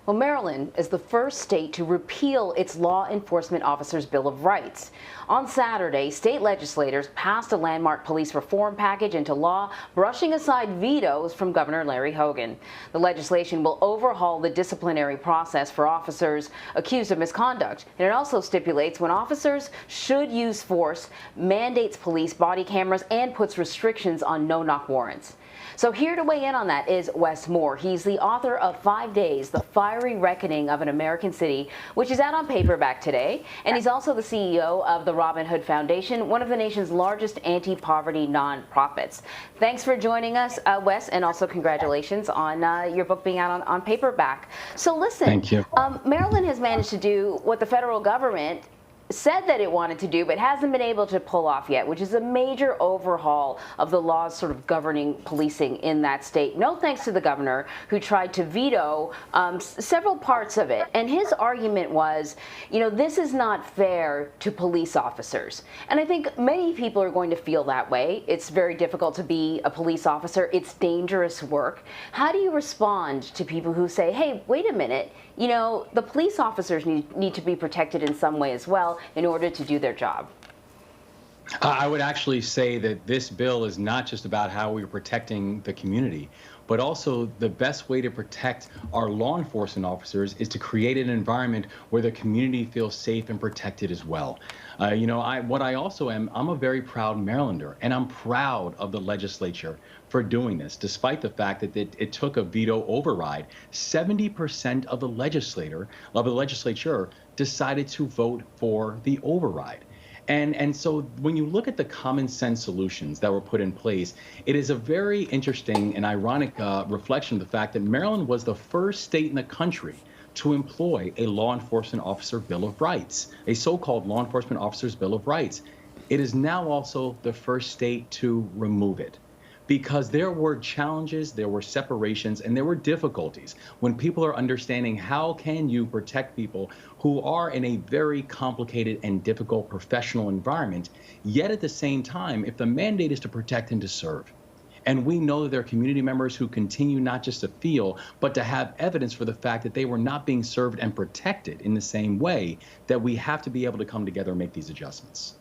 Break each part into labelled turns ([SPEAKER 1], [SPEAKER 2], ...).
[SPEAKER 1] Well, Maryland is the first state to repeal its Law Enforcement Officers' Bill of Rights. On Saturday, state legislators passed a landmark police reform package into law, brushing aside vetoes from Governor Larry Hogan. The legislation will overhaul the disciplinary process for officers accused of misconduct, and it also stipulates when officers should use force, mandates police body cameras, and puts restrictions on no-knock warrants. So here to weigh in on that is Wes Moore. He's the author of 5 Days, The Fiery Reckoning of an American City, which is out on paperback today. And he's also the CEO of the Robin Hood Foundation, one of the nation's largest anti-poverty nonprofits. Thanks for joining us, Wes, and also congratulations on your book being out on paperback. So listen,
[SPEAKER 2] Thank you.
[SPEAKER 1] Maryland has managed to do what the federal government said that it wanted to do but hasn't been able to pull off yet, which is a major overhaul of the laws sort of governing policing in that state. No thanks to the governor, who tried to veto several parts of it. And his argument was, you know, this is not fair to police officers. And I think many people are going to feel that way. It's very difficult to be a police officer. It's dangerous work. How do you respond to people who say, hey, wait a minute, you know, the police officers need to be protected in some way as well in order to do their job?
[SPEAKER 2] I would actually say that this bill is not just about how we're protecting the community, but also the best way to protect our law enforcement officers is to create an environment where the community feels safe and protected as well. You know, I'm a very proud Marylander, and I'm proud of the legislature for doing this, despite the fact that it took a veto override. 70% of the legislature decided to vote for the override. And so when you look at the common sense solutions that were put in place, it is a very interesting and ironic reflection of the fact that Maryland was the first state in the country to employ a law enforcement officer Bill of Rights, a so-called law enforcement officer's Bill of Rights. It is now also the first state to remove it, because there were challenges, there were separations, and there were difficulties when people are understanding how can you protect people who are in a very complicated and difficult professional environment, yet at the same time, if the mandate is to protect and to serve. And we know that there are community members who continue not just to feel, but to have evidence for the fact that they were not being served and protected in the same way, that we have to be able to come together and make these adjustments.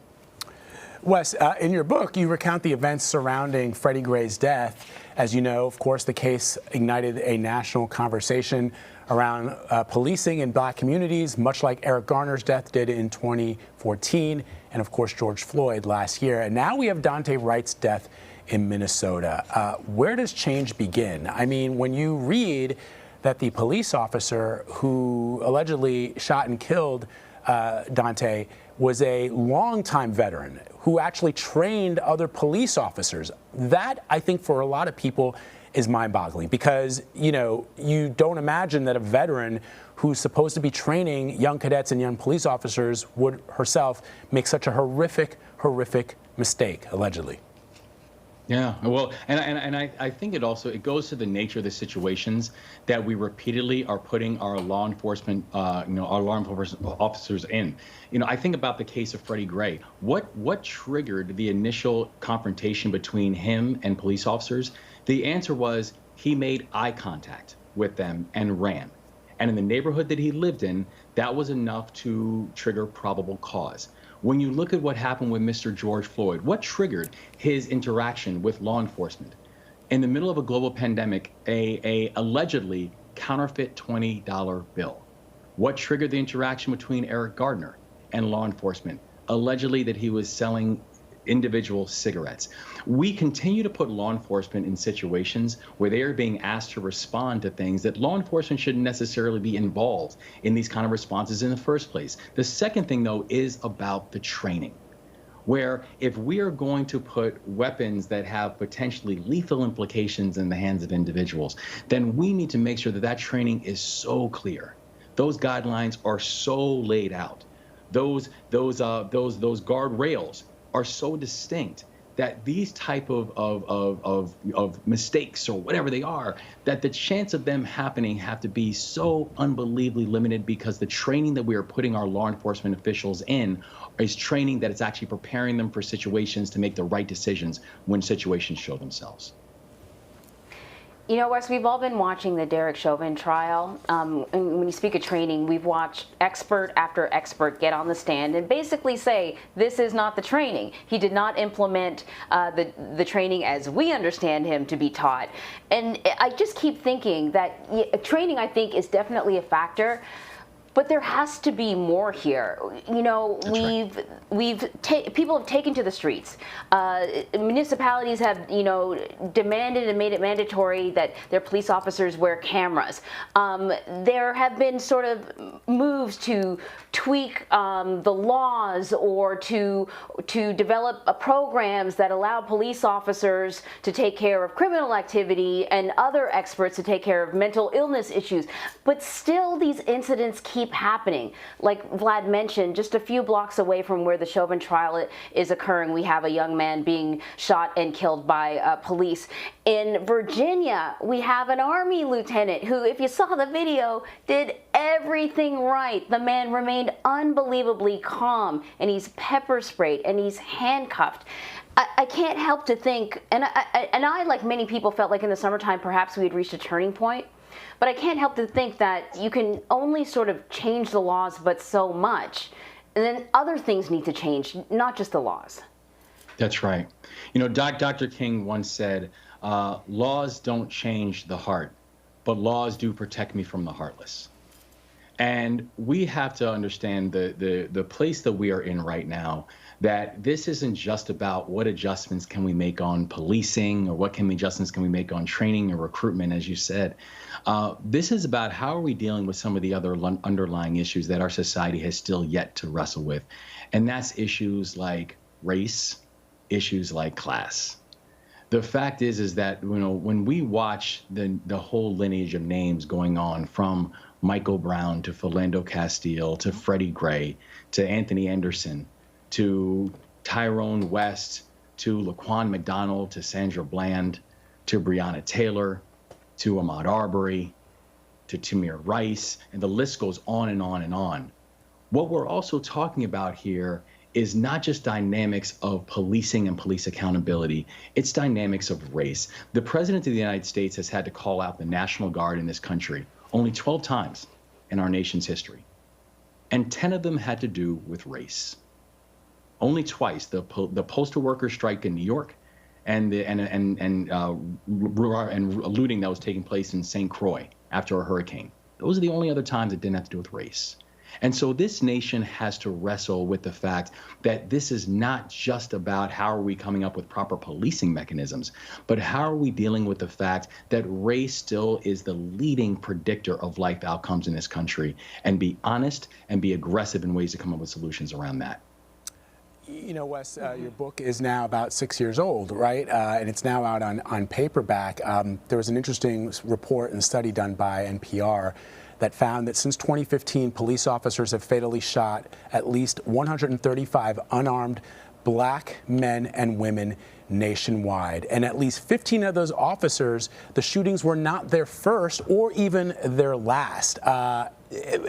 [SPEAKER 3] Wes, in your book, you recount the events surrounding Freddie Gray's death. As you know, of course, the case ignited a national conversation around policing in black communities, much like Eric Garner's death did in 2014, and of course, George Floyd last year. And now we have Daunte Wright's death in Minnesota. Where does change begin? I mean, when you read that the police officer who allegedly shot and killed Daunte was a longtime veteran who actually trained other police officers, that, I think, for a lot of people is mind-boggling, because, you know, you don't imagine that a veteran who's supposed to be training young cadets and young police officers would herself make such a horrific mistake, allegedly.
[SPEAKER 2] Yeah, well, and I think it goes to the nature of the situations that we repeatedly are putting our law enforcement, our law enforcement officers in. You know, I think about the case of Freddie Gray. What triggered the initial confrontation between him and police officers? The answer was he made eye contact with them and ran. And in the neighborhood that he lived in, that was enough to trigger probable cause. When you look at what happened with Mr. George Floyd, what triggered his interaction with law enforcement? In the middle of a global pandemic, a allegedly counterfeit $20 bill. What triggered the interaction between Eric Garner and law enforcement? Allegedly that he was selling individual cigarettes. We continue to put law enforcement in situations where they are being asked to respond to things that law enforcement shouldn't necessarily be involved in these kind of responses in the first place. The second thing, though, is about the training, where if we are going to put weapons that have potentially lethal implications in the hands of individuals, then we need to make sure that that training is so clear. Those guidelines are so laid out. Those guardrails are so distinct that these type of mistakes, or whatever they are, that the chance of them happening have to be so unbelievably limited, because the training that we are putting our law enforcement officials in is training that it's actually preparing them for situations to make the right decisions when situations show themselves.
[SPEAKER 1] You know, Wes, we've all been watching the Derek Chauvin trial. And when you speak of training, we've watched expert after expert get on the stand and basically say, this is not the training. He did not implement the training as we understand him to be taught. And I just keep thinking that training, I think, is definitely a factor. But there has to be more here. You know, people have taken to the streets. Municipalities have, you know, demanded and made it mandatory that their police officers wear cameras. There have been sort of moves to tweak the laws or to develop programs that allow police officers to take care of criminal activity and other experts to take care of mental illness issues. But still, these incidents keep happening. Like Vlad mentioned, just a few blocks away from where the Chauvin trial is occurring, we have a young man being shot and killed by police. In Virginia, we have an Army lieutenant who, if you saw the video, did everything right. The man remained unbelievably calm, and he's pepper sprayed, and he's handcuffed. I can't help to think, and I, like many people, felt like in the summertime perhaps we had reached a turning point. But I can't help to think that you can only sort of change the laws, but so much. And then other things need to change, not just the laws.
[SPEAKER 2] That's right. You know, Dr. King once said, laws don't change the heart, but laws do protect me from the heartless. And we have to understand the place that we are in right now, that this isn't just about what adjustments can we make on policing or what adjustments can we make on training and recruitment, as you said. This is about how are we dealing with some of the other underlying issues that our society has still yet to wrestle with. And that's issues like race, issues like class. The fact is that, you know, when we watch the whole lineage of names going on from Michael Brown to Philando Castile to Freddie Gray to Anthony Anderson to Tyrone West to Laquan McDonald to Sandra Bland to Breonna Taylor to Ahmaud Arbery to Tamir Rice, and the list goes on and on and on. What we're also talking about here is not just dynamics of policing and police accountability, it's dynamics of race. The President of the United States has had to call out the National Guard in this country only 12 times in our nation's history. And 10 of them had to do with race. Only twice, the postal worker strike in New York and looting that was taking place in St. Croix after a hurricane. Those are the only other times it didn't have to do with race. And so this nation has to wrestle with the fact that this is not just about how are we coming up with proper policing mechanisms, but how are we dealing with the fact that race still is the leading predictor of life outcomes in this country, and be honest and be aggressive in ways to come up with solutions around that.
[SPEAKER 3] You know, Wes, your book is now about 6 years old, right? And it's now out on paperback. There was an interesting report and study done by NPR that found that since 2015, police officers have fatally shot at least 135 unarmed black men and women nationwide. And at least 15 of those officers, the shootings were not their first or even their last,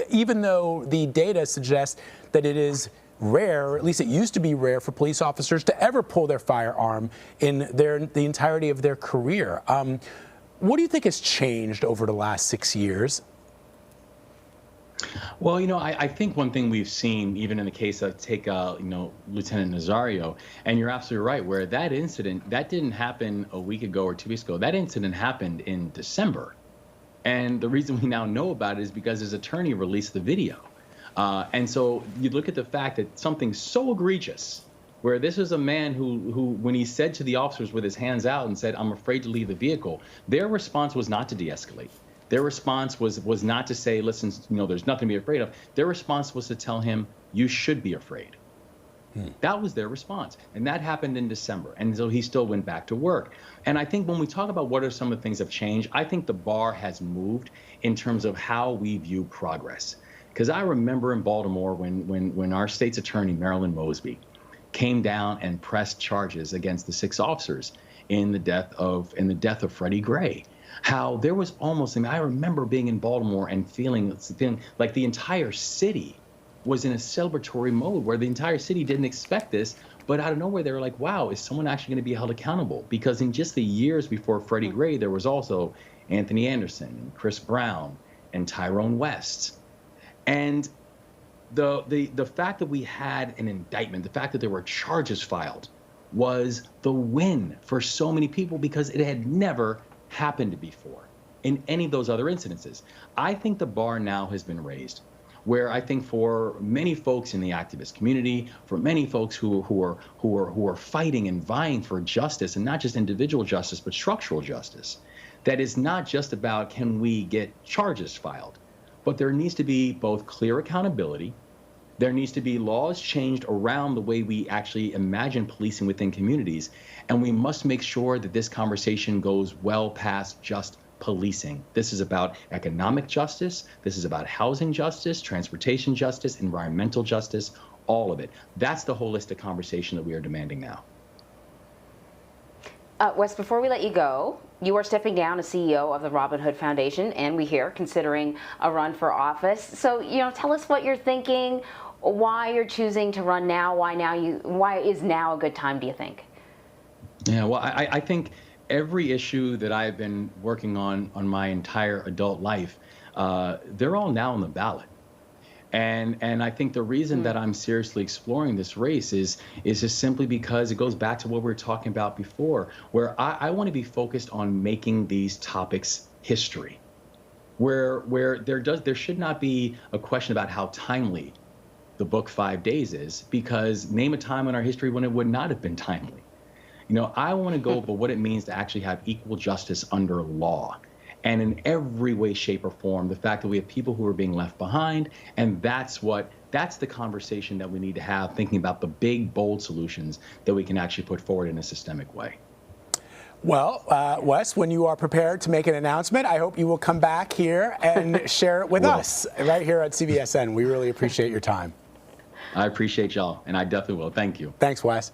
[SPEAKER 3] even though the data suggests that it is rare, or at least it used to be rare, for police officers to ever pull their firearm in the entirety of their career. What do you think has changed over the last 6 years?
[SPEAKER 2] Well, you know, I think one thing we've seen, even in the case of Lieutenant Nazario, and you're absolutely right, where that incident, that didn't happen a week ago or 2 weeks ago. That incident happened in December. And the reason we now know about it is because his attorney released the video. And so you look at the fact that something so egregious, where this is a man who, when he said to the officers with his hands out and said, "I'm afraid to leave the vehicle," their response was not to de-escalate. Their response was not to say, "Listen, you know, there's nothing to be afraid of." Their response was to tell him, "You should be afraid." That was their response. And that happened in December. And so he still went back to work. And I think when we talk about what are some of the things that have changed, I think the bar has moved in terms of how we view progress. Because I remember in Baltimore when our state's attorney, Marilyn Mosby, came down and pressed charges against the 6 officers in the death of Freddie Gray. How there was almost, I remember being in Baltimore and feeling like the entire city was in a celebratory mode, where the entire city didn't expect this, But out of nowhere, they were like, wow, is someone actually going to be held accountable? Because in just the years before Freddie Gray, there was also Anthony Anderson and Chris Brown and Tyrone West. And the fact that we had an indictment, the fact that there were charges filed, was the win for so many people because it had never happened before in any of those other incidences. I think the bar now has been raised, where I think for many folks in the activist community, for many folks who are fighting and vying for justice, and not just individual justice, but structural justice, that is not just about can we get charges filed, but there needs to be both clear accountability. There needs to be laws changed around the way we actually imagine policing within communities. And we must make sure that this conversation goes well past just policing. This is about economic justice. This is about housing justice, transportation justice, environmental justice, all of it. That's the holistic conversation that we are demanding now.
[SPEAKER 1] Wes, before we let you go, you are stepping down as CEO of the Robin Hood Foundation, and we hear considering a run for office. So, tell us what you're thinking, why you're choosing to run now, why is now a good time, do you think?
[SPEAKER 2] Yeah, well, I think every issue that I've been working on my entire adult life, they're all now on the ballot. And I think the reason that I'm seriously exploring this race is just simply because it goes back to what we were talking about before, where I want to be focused on making these topics history, where there should not be a question about how timely the book 5 Days is, because name a time in our history when it would not have been timely. I want to go over what it means to actually have equal justice under law. And in every way, shape, or form, the fact that we have people who are being left behind, and that's the conversation that we need to have, thinking about the big, bold solutions that we can actually put forward in a systemic way.
[SPEAKER 3] Well, Wes, when you are prepared to make an announcement, I hope you will come back here and share it with us right here at CBSN. We really appreciate your time.
[SPEAKER 2] I appreciate y'all, and I definitely will. Thank you.
[SPEAKER 3] Thanks, Wes.